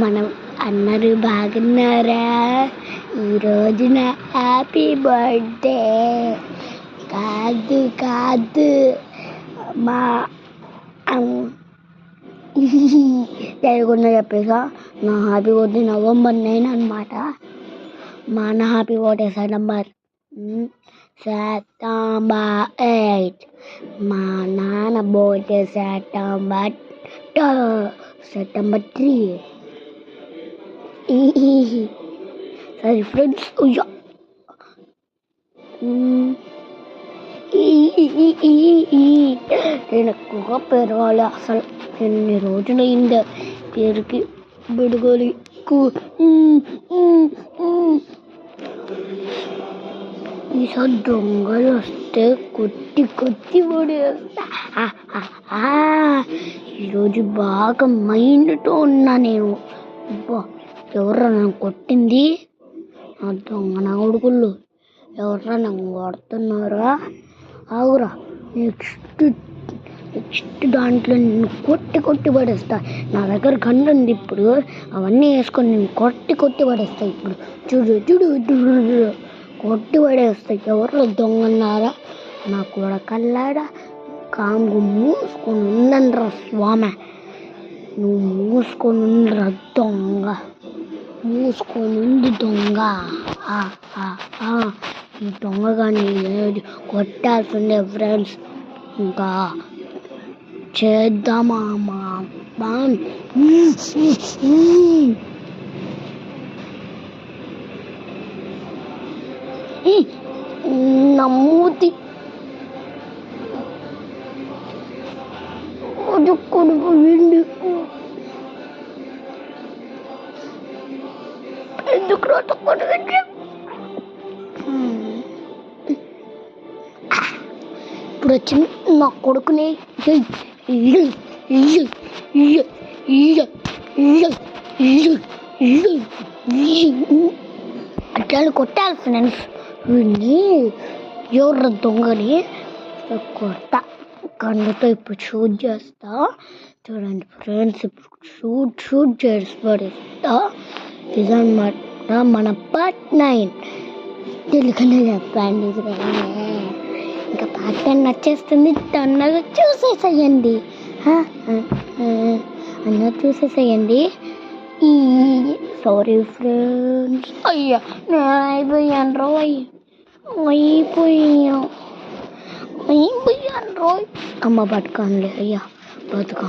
మనం అందరూ బాగున్నారా? ఈరోజు నా హ్యాపీ బర్త్డే కాదు మా తెలుగులో చెప్పేసా. నా హ్యాపీ బర్త్డే November 9 అనమాట. మా నా హ్యాపీ బర్త్డే September 8. మా నాన్న బర్త్డే September 3. సరే ఫ్రెండ్స్, నేను ఎక్కువగా పెరగాలి. అసలు ఎన్ని రోజులైంది పెరిగి బుడగలి. ఈసారి దొంగలు వస్తే కొట్టి పడేస్తా. ఈరోజు బాగా మైండ్తో ఉన్నా నేను. ఎవర్రా నన్ను కొట్టింది? నా దొంగ నా కొడుకులు ఎవర్రా నన్ను కొడుతున్నారా? ఆగురా, నెక్స్ట్ దాంట్లో నేను కొట్టి పడేస్తా. నా దగ్గర గన్ను ఉంది ఇప్పుడు, అవన్నీ వేసుకొని నేను కొట్టి పడేస్తా. ఇప్పుడు చూడు కొట్టి పడేస్తా. ఎవరు దొంగన్నారా? నా కూడా కల్లాడా కాము మూసుకొని ఉందనరా స్వామి. నువ్వు మూసుకొని ఉండరా దొంగ, మూసుకొని ఉంది దొంగ. ఈ దొంగ కానీ కొట్టాల్సిందే ఫ్రెండ్స్. ఇంకా చేద్దామా నమ్మూతి కొడుకు విండి ఎందుకు కొడుకు. ఇప్పుడు వచ్చింది నా కొడుకుని అట్లా కొట్టాలి ఫ్రెండ్స్. వీడిని ఎవరు దొంగని కొడతా కన్నుతో. ఇప్పుడు షూట్ చేస్తా చూడండి ఫ్రెండ్స్. ఇప్పుడు షూట్ చేసి పడేస్తా. ఇదన్నమాట మన part 9. తెలుగులో చెప్పండి. ఇంకా part 10 నచ్చేస్తుంది. తొందరగా చూసేసేయండి సారీ ఫ్రెండ్స్. అయ్యా నేను అయిపోయాను రోయ్. అమ్మ పట్టుకోండి. అయ్యా బతుక